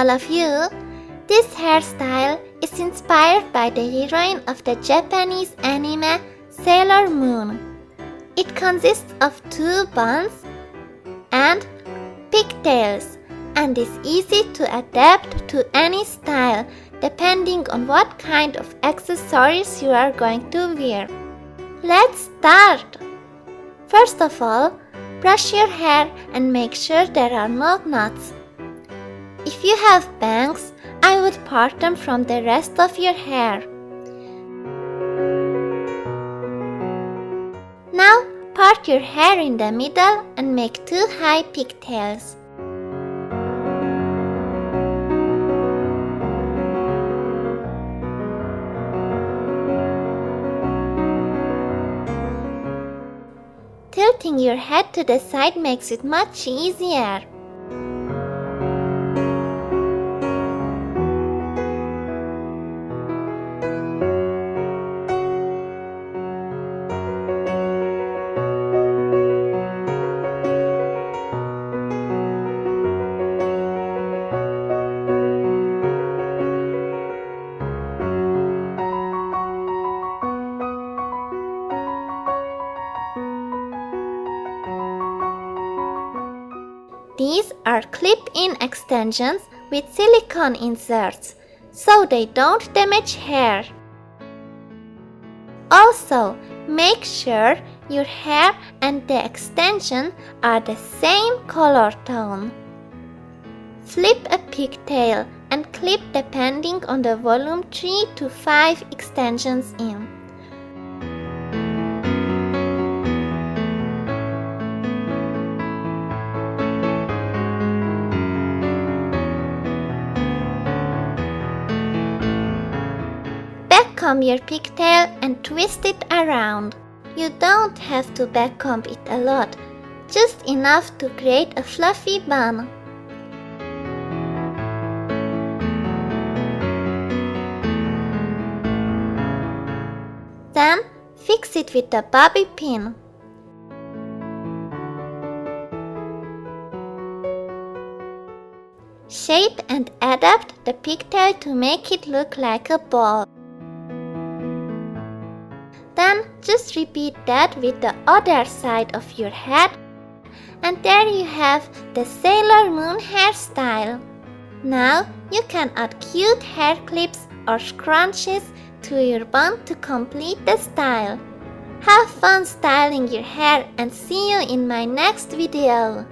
all of you! This hairstyle is inspired by the heroine of the Japanese anime Sailor Moon. It consists of 2 buns and pigtails and is easy to adapt to any style depending on what kind of accessories you are going to wear. Let's start! First of all, brush your hair and make sure there are no knots. If you have bangs, I would part them from the rest of your hair. Now, part your hair in the middle and make 2 high pigtails. Tilting your head to the side makes it much easier. These are clip-in extensions with silicone inserts, so they don't damage hair. Also, make sure your hair and the extension are the same color tone. Flip a pigtail and clip depending on the volume 3 to 5 extensions in. Backcomb your pigtail and twist it around. You don't have to backcomb it a lot, just enough to create a fluffy bun. Then fix it with a bobby pin. Shape and adapt the pigtail to make it look like a ball. Then just repeat that with the other side of your head, and there you have the Sailor Moon hairstyle. Now you can add cute hair clips or scrunchies to your bun to complete the style. Have fun styling your hair and see you in my next video.